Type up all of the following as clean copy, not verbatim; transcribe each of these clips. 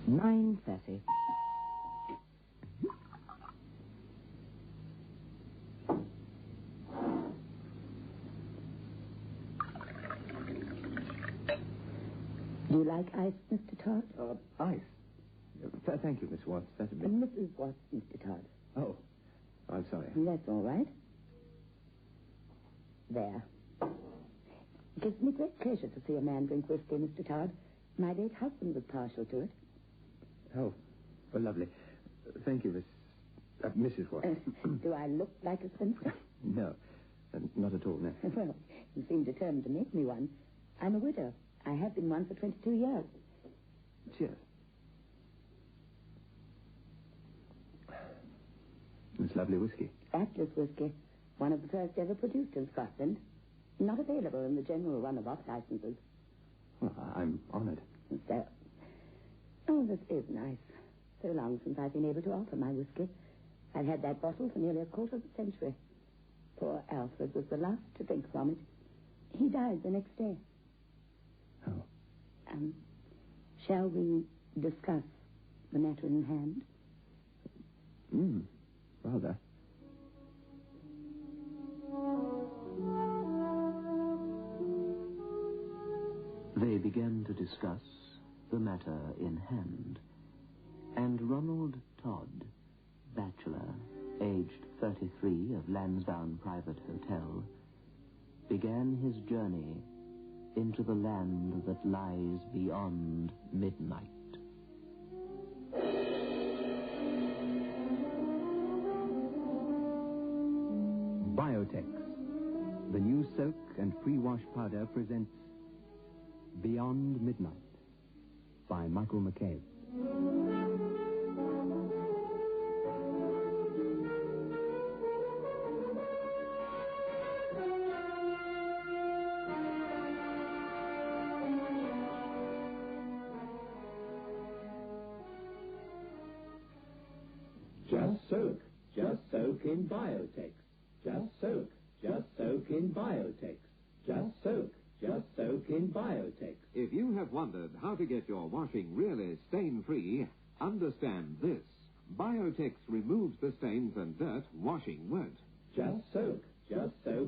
9:30. Do you like ice, Mr. Todd? Ice? Thank you, Miss Watts. That's a bit... Mrs. Watts, Mr. Todd. Oh, I'm sorry. That's all right. There. It gives me great pleasure to see a man drink whiskey, Mr. Todd. My late husband was partial to it. Oh, lovely. Thank you, Mrs. Watts. Do I look like a spinster? No, not at all, no. Well, you seem determined to make me one. I'm a widow. I have been one for 22 years. Cheers. It's lovely whiskey. Atlas whiskey. One of the first ever produced in Scotland. Not available in the general run of off licenses. Well, I'm honored. So, oh, this is nice. So long since I've been able to offer my whiskey. I've had that bottle for nearly a quarter of a century. Poor Alfred was the last to drink from it. He died the next day. Oh. Shall we discuss the matter in hand? Rather. They began to discuss the matter in hand, and Ronald Todd, bachelor, aged 33, of Lansdowne Private Hotel, began his journey into the land that lies beyond midnight. Biotex, the new soak and pre-wash powder, presents Beyond Midnight by Michael McCabe. Just soak in Biotex. Just soak in Biotex. Just soak in Biotex. If you have wondered how to get your washing really stain-free, understand this. Biotex removes the stains and dirt washing won't. Just soak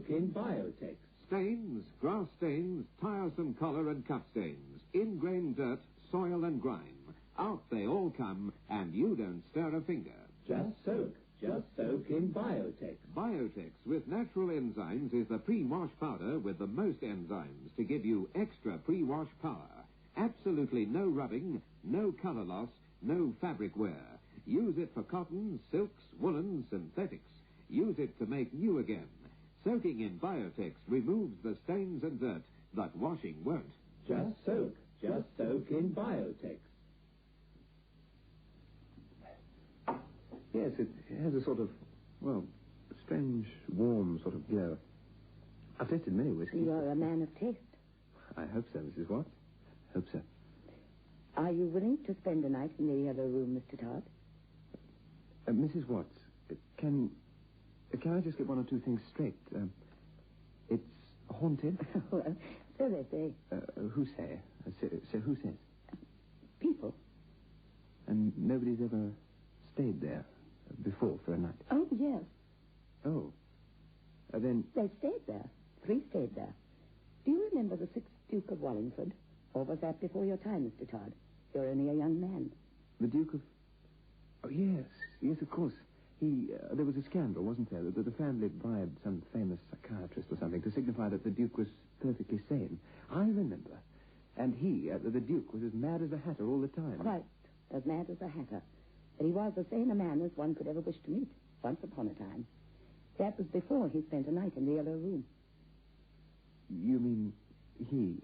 in Biotex. Stains, grass stains, tiresome collar and cup stains, ingrained dirt, soil and grime. Out they all come, and you don't stir a finger. Just soak in Biotex. Biotex with natural enzymes is the pre-wash powder with the most enzymes to give you extra pre-wash power. Absolutely no rubbing, no color loss, no fabric wear. Use it for cotton, silks, woolen, synthetics. Use it to make new again. Soaking in Biotex removes the stains and dirt that washing won't. Just soak in Biotex. Yes, it has a sort of, strange, warm sort of glow. I've tasted many whiskeys. You're a man of taste. I hope so, Mrs. Watts. Hope so. Are you willing to spend a night in the yellow room, Mr. Todd? Mrs. Watts, can I just get one or two things straight? It's haunted? Well, so they say. Who say? So who says? People. And nobody's ever stayed there before for a night? Oh, yes. Oh. Then... They stayed there. 3 stayed there. Do you remember the 6th Duke of Wallingford? Or was that before your time, Mr. Todd? You're only a young man. The Duke of... Oh, yes. Yes, of course. There was a scandal, wasn't there? That the family bribed some famous psychiatrist or something to signify that the Duke was perfectly sane. I remember. And the Duke, was as mad as a hatter all the time. Quite as mad as a hatter. But he was as sane a man as one could ever wish to meet, once upon a time. That was before he spent a night in the yellow room. You mean the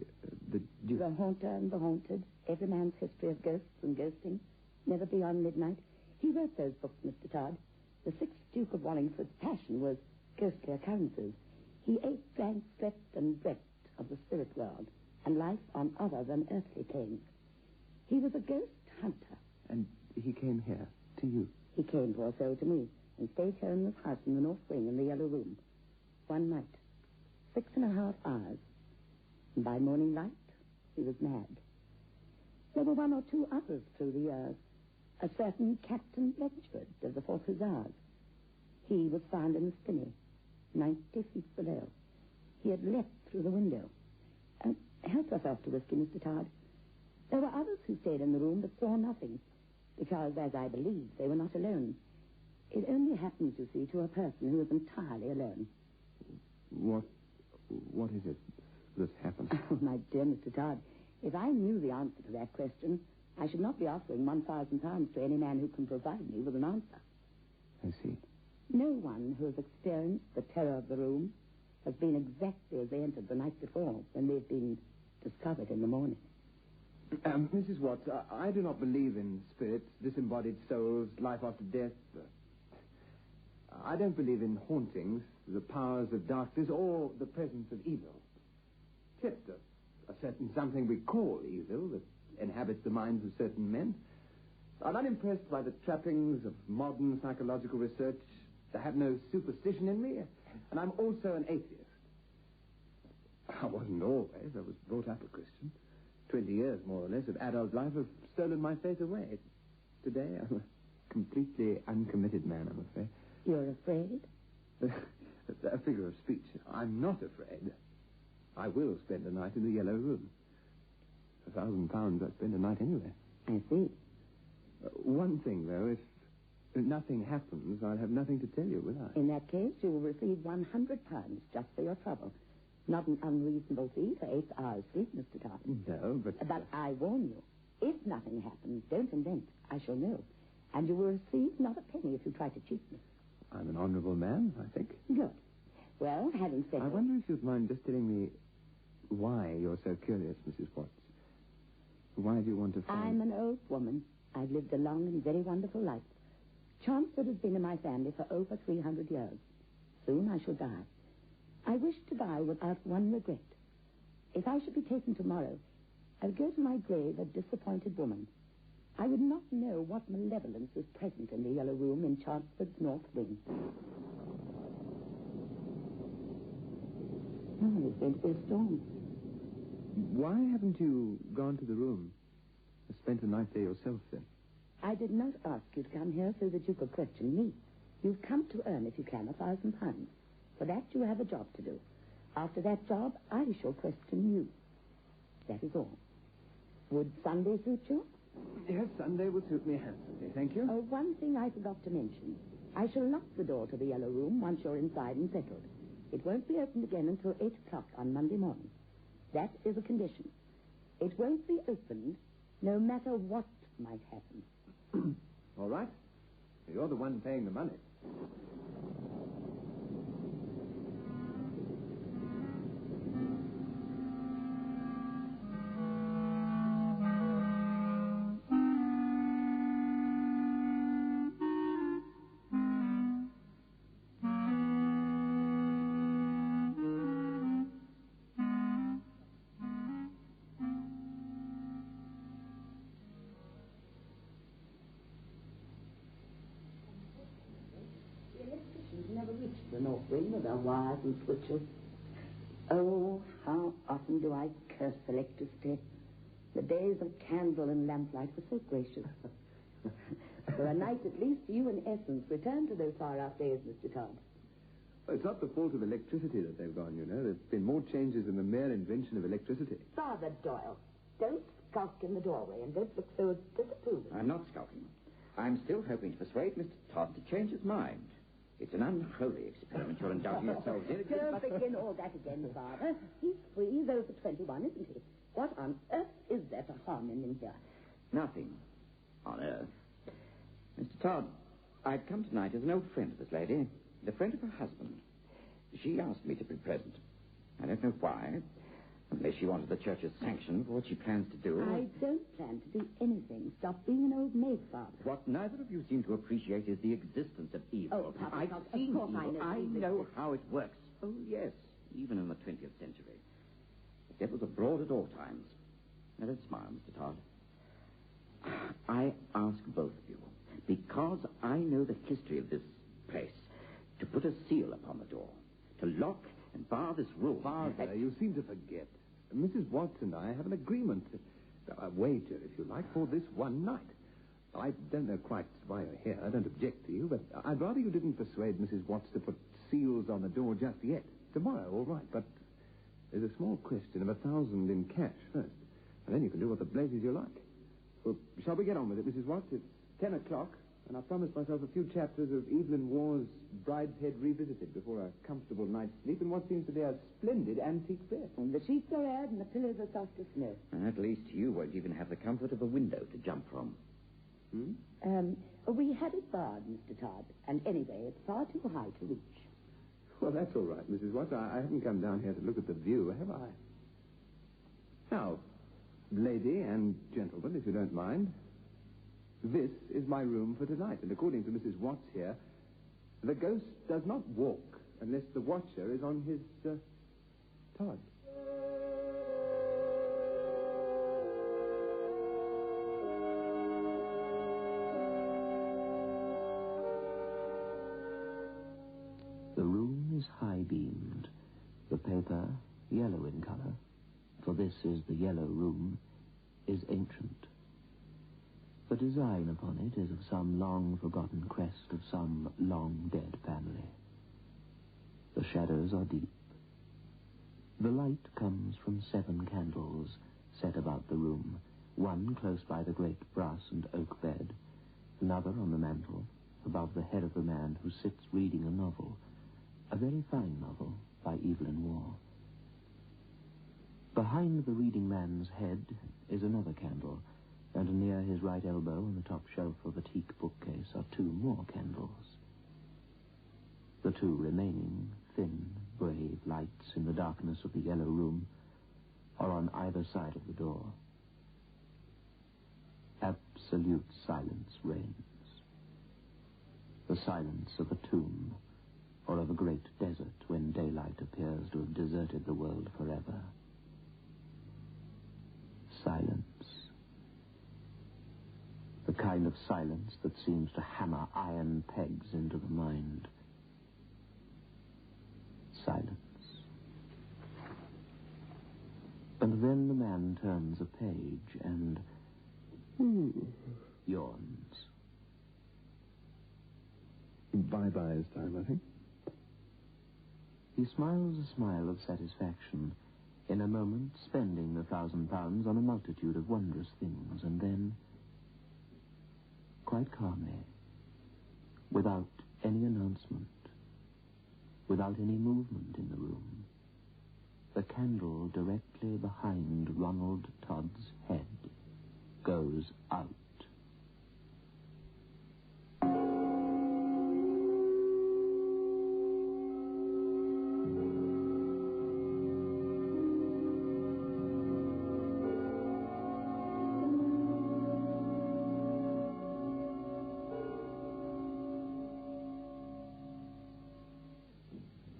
Duke? The haunter and the haunted, every man's history of ghosts and ghosting, never beyond midnight. He wrote those books, Mr. Todd. The 6th Duke of Wallingford's passion was ghostly occurrences. He ate, drank, slept, and dreamt of the spirit world and life on other than earthly planes. He was a ghost hunter. And he came here, to you? He came, poor soul, to me, and stayed here in this house in the north wing in the yellow room. One night. 6.5 hours. And by morning light, he was mad. There were one or two others through the years. A certain Captain Bletchford of the 4th Hussars. He was found in the spinney, 90 feet below. He had leapt through the window. Help yourself to whiskey, Mr. Todd. There were others who stayed in the room but saw nothing, because, as I believe, they were not alone. It only happens, you see, to a person who is entirely alone. What is it that's happened? Oh, my dear Mr. Todd, if I knew the answer to that question, I should not be offering £1,000 to any man who can provide me with an answer. I see. No one who has experienced the terror of the room has been exactly as they entered the night before, when they've been discovered in the morning. Mrs. Watts, I do not believe in spirits, disembodied souls, life after death. I don't believe in hauntings, the powers of darkness, or the presence of evil. Except a certain something we call evil that inhabits the minds of certain men. I'm unimpressed by the trappings of modern psychological research. I have no superstition in me, and I'm also an atheist. I wasn't always. I was brought up a Christian. 20 years, more or less, of adult life have stolen my faith away. Today, I'm a completely uncommitted man, I'm afraid. You're afraid? A figure of speech. I'm not afraid. I will spend a night in the Yellow Room. £1,000 I'd spend a night anywhere. I see. One thing, though, if nothing happens, I'll have nothing to tell you, will I? In that case, you will receive £100 just for your trouble. Not an unreasonable fee for 8 hours' sleep, Mr. Todd. No, but... But I warn you, if nothing happens, don't invent. I shall know. And you will receive not a penny if you try to cheat me. I'm an honourable man, I think. Good. Well, having said I wonder if you'd mind just telling me why you're so curious, Mrs. Watts. Why do you want to find... I'm an old woman. I've lived a long and very wonderful life. Chelmsford has been in my family for over 300 years. Soon I shall die. I wish to die without one regret. If I should be taken tomorrow, I would go to my grave a disappointed woman. I would not know what malevolence was present in the Yellow Room in Chelmsford's north wing. Oh, there's going to be a storm. Why haven't you gone to the room and spent a night there yourself, then? I did not ask you to come here so that you could question me. You've come to earn, if you can, £1,000. For that, you have a job to do. After that job, I shall question you. That is all. Would Sunday suit you? Yes, Sunday would suit me handsomely, thank you. Oh, one thing I forgot to mention. I shall lock the door to the Yellow Room once you're inside and settled. It won't be opened again until 8 o'clock on Monday morning. That is a condition. It won't be opened no matter what might happen. All right. You're the one paying the money. Never reached the North Wing with our wires and switches. Oh, how often do I curse electricity. The days of candle and lamplight were so gracious. For a night, at least, you, in essence, return to those far-off days, Mr. Todd. Well, it's not the fault of electricity that they've gone, you know. There's been more changes in the mere invention of electricity. Father Doyle, don't skulk in the doorway and don't look so disapproving. I'm not skulking. I'm still hoping to persuade Mr. Todd to change his mind. It's an unholy experiment you're indulging yourselves in. Don't begin all that again, Father. He's free. He's over 21, isn't he? What on earth is there to harm him in here? Nothing on earth. Mr. Todd, I've come tonight as an old friend of this lady, the friend of her husband. She asked me to be present. I don't know why, unless she wanted the church's sanction for what she plans to do. I don't plan to do anything. Stop being an old maid, Father. What neither of you seem to appreciate is the existence of evil. Oh, Papa, I've of seen course evil. I I know know how it works. Oh, yes, even in the 20th century. The devil's abroad at all times. Now, don't smile, Mr. Todd. I ask both of you, because I know the history of this place, to put a seal upon the door, to lock and bar this room. Father, you seem to forget. Mrs. Watts and I have an agreement. A wager, if you like, for this one night. I don't know quite why you're here. I don't object to you, but I'd rather you didn't persuade Mrs. Watts to put seals on the door just yet. Tomorrow, all right, but there's a small question of 1,000 in cash first, and then you can do what the blazes you like. Well, shall we get on with it, Mrs. Watts? It's 10 o'clock, and I've promised myself a few chapters of Evelyn Waugh's Brideshead Revisited before a comfortable night's sleep in what seems to be a splendid antique bed. And the sheets are aired and the pillows are soft as snow. At least you won't even have the comfort of a window to jump from. We had it barred, Mr. Todd, and anyway, it's far too high to reach. Well, that's all right, Mrs. Watts. I haven't come down here to look at the view, have I? Now, lady and gentlemen, if you don't mind, this is my room for tonight, and according to Mrs. Watts here, the ghost does not walk unless the watcher is on his, Todd. The room is high-beamed, the paper yellow in color, for this is the yellow room, is ancient. The design upon it is of some long-forgotten crest of some long-dead family. The shadows are deep. The light comes from 7 candles set about the room, one close by the great brass and oak bed, another on the mantel, above the head of the man who sits reading a novel, a very fine novel by Evelyn Waugh. Behind the reading man's head is another candle, and near his right elbow on the top shelf of a teak bookcase are 2 more candles. The 2 remaining, thin, brave lights in the darkness of the yellow room are on either side of the door. Absolute silence reigns. The silence of a tomb, or of a great desert when daylight appears to have deserted the world forever. Silence. The kind of silence that seems to hammer iron pegs into the mind. Silence. And then the man turns a page and yawns. Bye-bye is time, I think. He smiles a smile of satisfaction, in a moment spending £1,000 on a multitude of wondrous things, and then, quite calmly, without any announcement, without any movement in the room, the candle directly behind Ronald Todd's head goes out.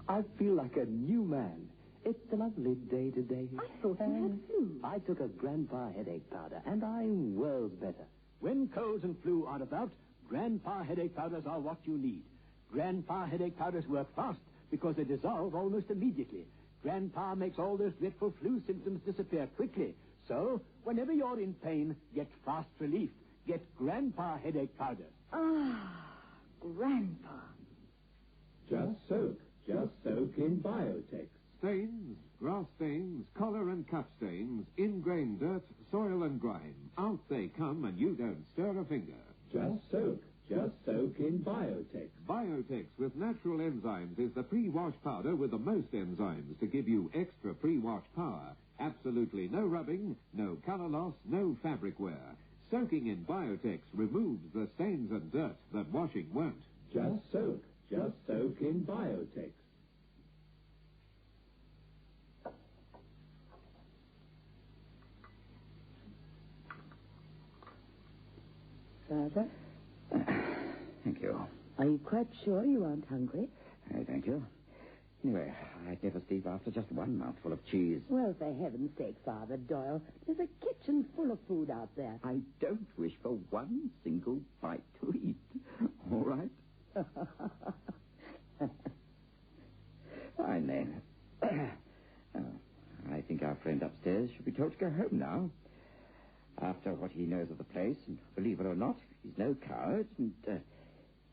I feel like a new man. It's a lovely day today. I thought you had flu. I took a Grandpa headache powder, and I'm worlds better. When colds and flu are about, Grandpa headache powders are what you need. Grandpa headache powders work fast because they dissolve almost immediately. Grandpa makes all those dreadful flu symptoms disappear quickly. So, whenever you're in pain, get fast relief. Get Grandpa headache powders. Ah, Grandpa. Just soak in Biotex. Stains, grass stains, collar and cut stains, ingrained dirt, soil and grime. Out they come and you don't stir a finger. Just soak in Biotex. Biotex with natural enzymes is the pre-wash powder with the most enzymes to give you extra pre-wash power. Absolutely no rubbing, no color loss, no fabric wear. Soaking in Biotex removes the stains and dirt that washing won't. Just soak in Biotex. Father, Thank you. are you quite sure you aren't hungry? Thank you. Anyway, I'd never sleep after just one mouthful of cheese. Well, for heaven's sake, Father Doyle, there's a kitchen full of food out there. I don't wish for one single bite to eat. All right? Fine, then. I think our friend upstairs should be told to go home now. After what he knows of the place, and believe it or not, he's no coward, and,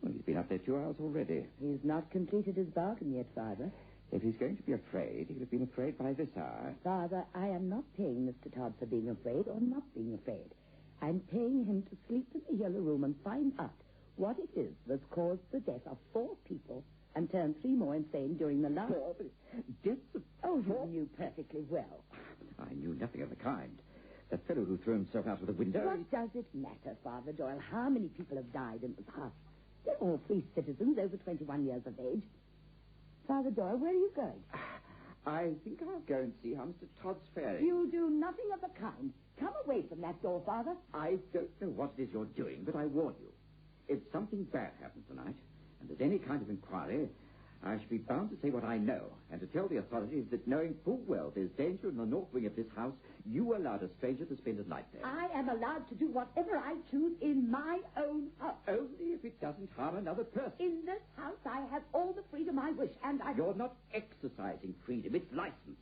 well, he's been up there 2 hours already. He's not completed his bargain yet, Father. If he's going to be afraid, he'd have been afraid by this hour. Father, I am not paying Mr. Todd for being afraid or not being afraid. I'm paying him to sleep in the yellow room and find out what it is that's caused the death of 4 people and turned 3 more insane during the last... Deaths of... Oh, you knew perfectly well. I knew nothing of the kind. That fellow who threw himself out of the window... What does it matter, Father Doyle, how many people have died in the past? They're all free citizens over 21 years of age. Father Doyle, where are you going? I think I'll go and see how Mr. Todd's faring. You do nothing of the kind. Come away from that door, Father. I don't know what it is you're doing, but I warn you. If something bad happens tonight, and there's any kind of inquiry, I shall be bound to say what I know, and to tell the authorities that knowing full well there's danger in the north wing of this house, you allowed a stranger to spend a night there. I am allowed to do whatever I choose in my own house. Only if it doesn't harm another person. In this house, I have all the freedom I wish, and I... You're not exercising freedom. It's license.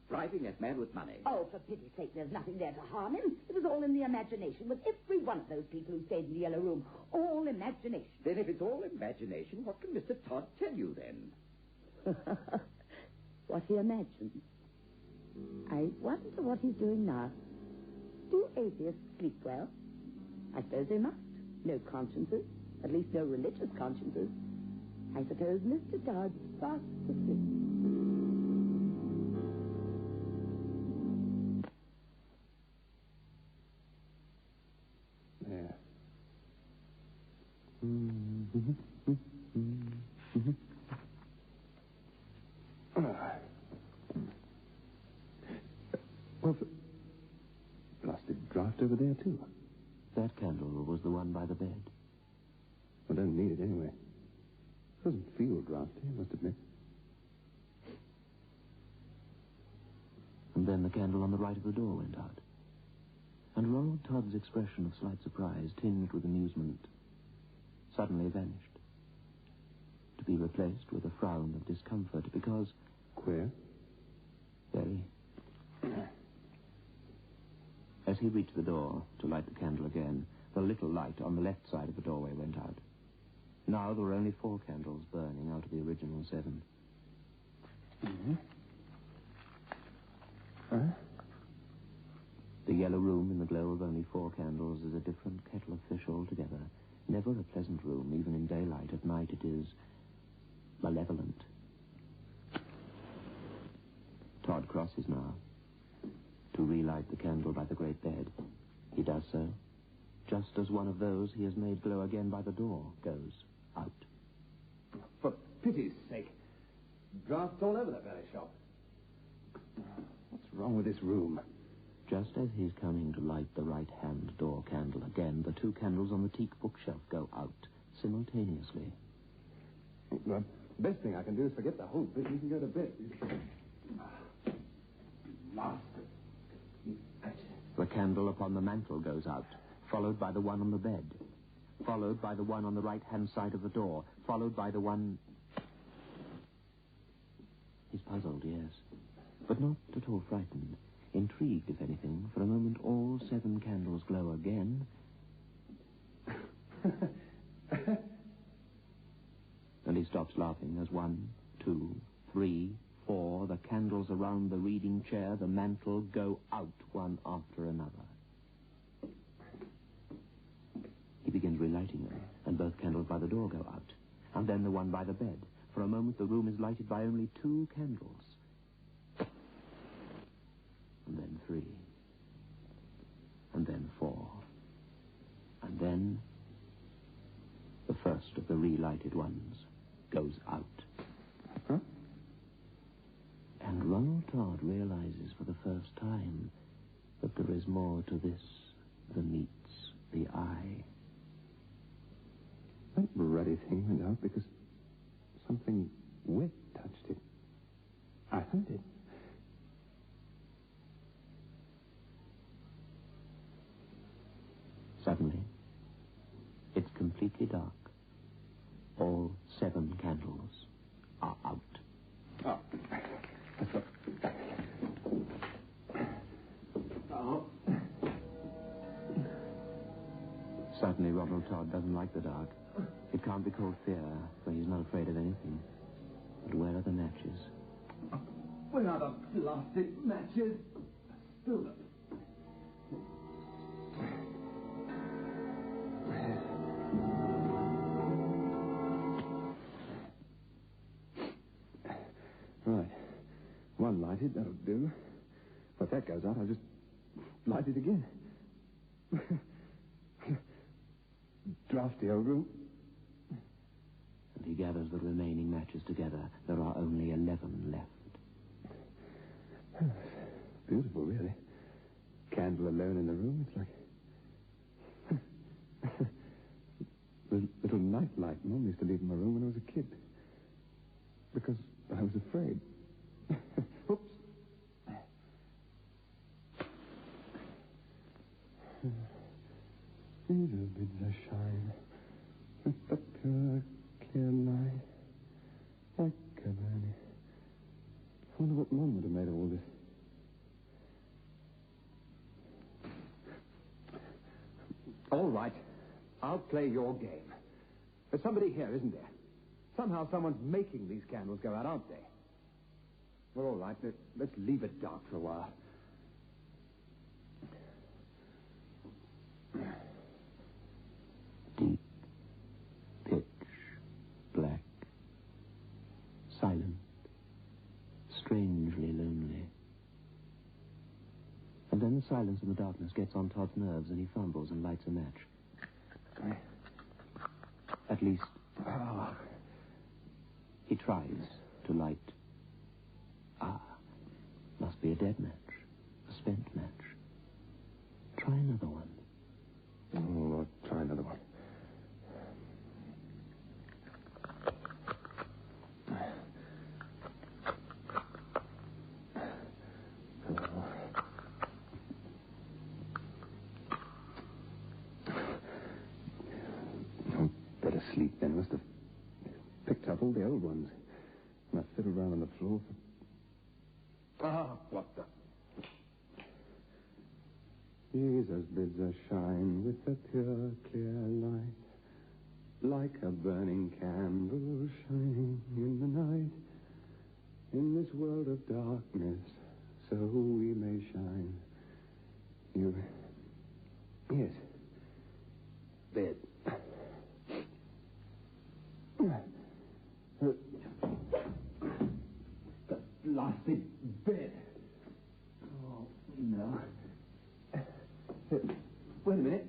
Bribing that man with money. Oh, for pity's sake, there's nothing there to harm him. It was all in the imagination, with every one of those people who stayed in the yellow room. All imagination. Then if it's all imagination, what can Mr. Todd tell you then? What he imagines. I wonder what he's doing now. Do atheists sleep well? I suppose they must. No consciences. At least no religious consciences. I suppose Mr. Todd's fast asleep. There. Well, blasted draft over there, too. That candle was the one by the bed. I don't need it anyway. Doesn't feel drafty, I must admit. And then the candle on the right of the door went out. And Ronald Todd's expression of slight surprise, tinged with amusement, suddenly vanished, to be replaced with a frown of discomfort, because... Queer? Very. As he reached the door to light the candle again, the little light on the left side of the doorway went out. Now there were only 4 candles burning out of the original 7. Mm-hmm. Huh? The yellow room in the glow of only 4 candles is a different kettle of fish altogether. Never a pleasant room, even in daylight. At night it is malevolent. Todd crosses now to relight the candle by the great bed. He does so, just as one of those he has made glow again by the door goes out. For pity's sake. Drafts all over that very shop. What's wrong with this room? Just as he's coming to light the right-hand door candle again, the 2 candles on the teak bookshelf go out simultaneously. The best thing I can do is forget the whole business and go to bed. Master. The candle upon the mantel goes out, followed by the one on the bed, followed by the one on the right-hand side of the door, followed by the one... He's puzzled, yes, but not at all frightened. Intrigued, if anything. For a moment, all 7 candles glow again. And he stops laughing as 1, 2, 3, 4, the candles around the reading chair, the mantel, go out one after another. He begins relighting them, and both candles by the door go out. And then the one by the bed. For a moment, the room is lighted by only 2 candles. And then 3. And then 4. And then the first of the relighted ones goes out. Huh? And Ronald Todd realizes for the first time that there is more to this than meets the eye. That bloody thing went out because something wet touched it. I heard it. Suddenly, it's completely dark. All 7 candles are out. Oh. Oh. Certainly Ronald Todd doesn't like the dark. It can't be called fear, for he's not afraid of anything. But where are the matches? Where are the blasted matches? Still. Right. One lighted, that'll do. If that goes out, I'll just light it again. Drafty old room. And he gathers the remaining matches together. There are only 11 left. Beautiful, really. Candle alone in the room. It's like the little night light Mum used to leave in my room when I was a kid. Because I was afraid. Oops. Little bits of shine with the pure, clear light, like a burning. I wonder what Mum would have made of all this. All right. I'll play your game. There's somebody here, isn't there? Somehow someone's making these candles go out, aren't they? Well, all right. Let's leave it dark for a while. Deep, pitch, black, silent, strangely lonely. And then the silence and the darkness gets on Todd's nerves, and he fumbles and lights a match. At least, he tries to light. Must be a dead match, a spent match. Try another one. Oh, I'll try another one. Better sleep then. Must have picked up all the old ones. And I fiddled around on the floor for... what the... Jesus bids us shine with a pure, clear light, like a burning candle shining in the night. In this world of darkness, so we may shine. You... Yes. Bed. The blasted bed. Oh, no. Wait a minute.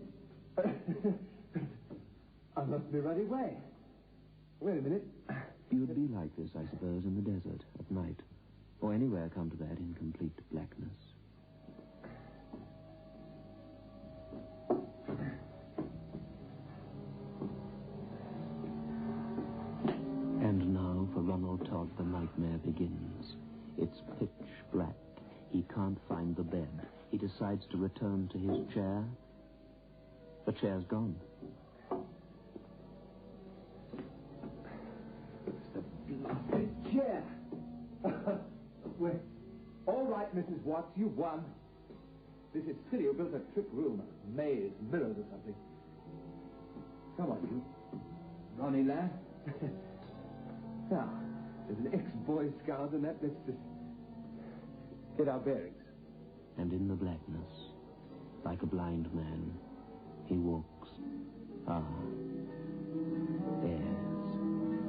I must be right away. Wait a minute. You'd be like this, I suppose, in the desert, at night, or anywhere come to that in complete blackness. And now, for Ronald Todd, the nightmare begins. It's pitch black. He can't find the bed. He decides to return to his chair. The chair's gone. It's the blasted chair. Well, all right, Mrs. Watts, you won. This is silly. You built a trick room, a maze, mirrors or something. Come on, you. Ronnie lad. Now, there's an ex-Boy Scout and that. Let's just get our bearings. And in the blackness, like a blind man, he walks. Yes,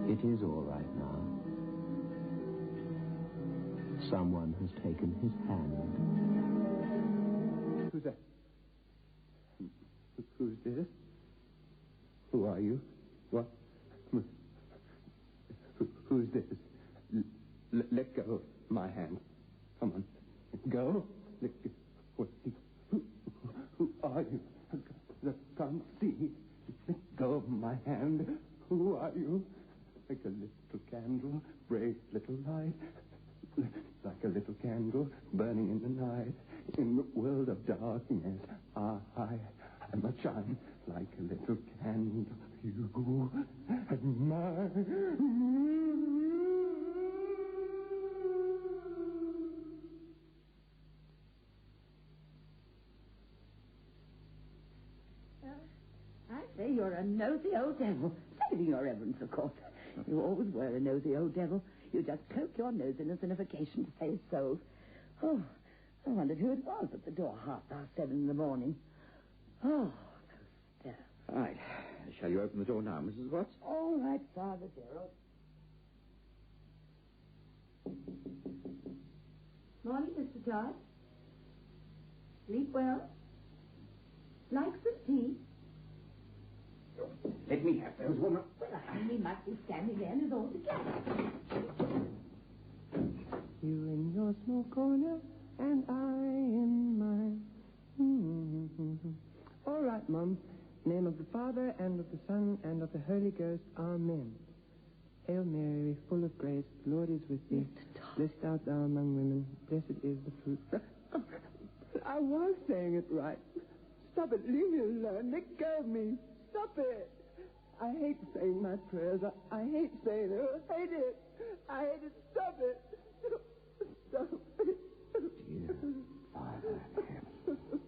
it is all right now. Someone has taken his hand. Who's that? Who's this? Who are you? What? Who's this? Let go of my hand. Come on. Go. Let go. Who are you? I can't see. Let go of my hand. Who are you? Like a little candle, brave little light. Like a little candle burning in the night. In the world of darkness, I am a shine. Like a little candle, you and mine. I say you're a nosy old devil. Saving your reverence, of course. You always were a nosy old devil. You just cloak your nosiness in a vacation to say so. Oh, I wondered who it was at the door 7:30 in the morning. Oh, those stairs. Right. Shall you open the door now, Mrs. Watts? All right, Father Gerald. Morning, Mr. Todd. Sleep well? Like some tea? Let me have those, woman. Well, I only might be standing there and all together. You in your small corner, and I in mine. All right, Mum. Name of the Father, and of the Son, and of the Holy Ghost. Amen. Hail Mary, full of grace, the Lord is with thee. Blessed art thou among women. Blessed is the fruit. I was saying it right. Stop it. Leave me alone. Let go of me. Stop it. I hate saying my prayers. I hate saying it. I hate it. I hate it. Stop it. Stop it. Dear Father in heaven.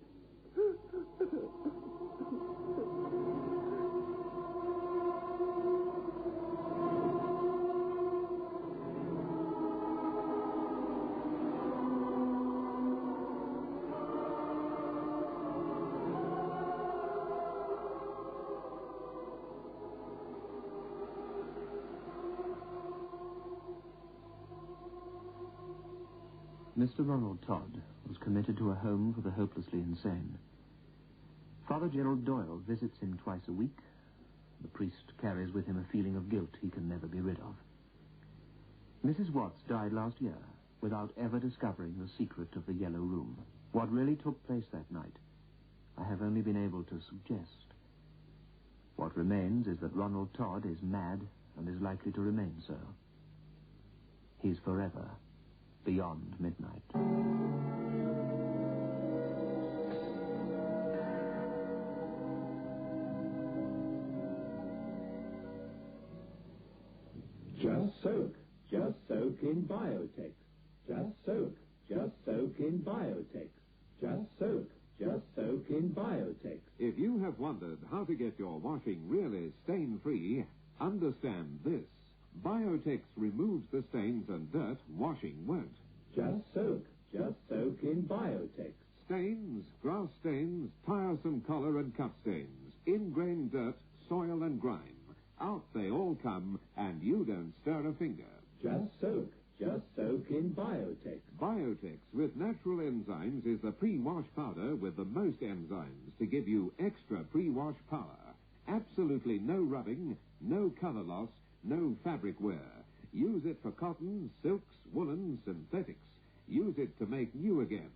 Mr. Ronald Todd was committed to a home for the hopelessly insane. Father Gerald Doyle visits him twice a week. The priest carries with him a feeling of guilt he can never be rid of. Mrs. Watts died last year without ever discovering the secret of the Yellow Room. What really took place that night, I have only been able to suggest. What remains is that Ronald Todd is mad and is likely to remain so. He's forever beyond midnight. Just soak. Just soak in Biotex. Just soak. Just soak in Biotex. Just soak. Just soak in Biotex. If you have wondered how to get your washing really stain-free, understand this. Biotex removes the stains and dirt washing won't. Just soak. Just soak in Biotex. Stains, grass stains, tiresome collar and cut stains, ingrained dirt, soil and grime. Out they all come, and you don't stir a finger. Just soak. Just soak in Biotex. Biotex with natural enzymes is the pre-wash powder with the most enzymes to give you extra pre-wash power. Absolutely no rubbing, no color loss, no fabric wear. Use it for cotton, silks, woolen, synthetics. Use it to make new again.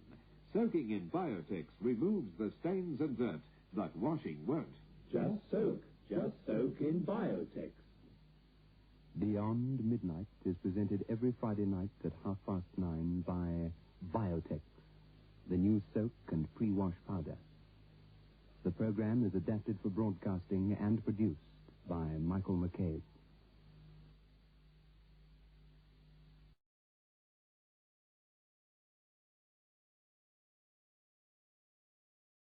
Soaking in Biotex removes the stains and dirt that washing won't. Just soak. Just soak in Biotex. Beyond Midnight is presented every Friday night at 9:30 by Biotex, the new soak and pre-wash powder. The program is adapted for broadcasting and produced by Michael McCabe.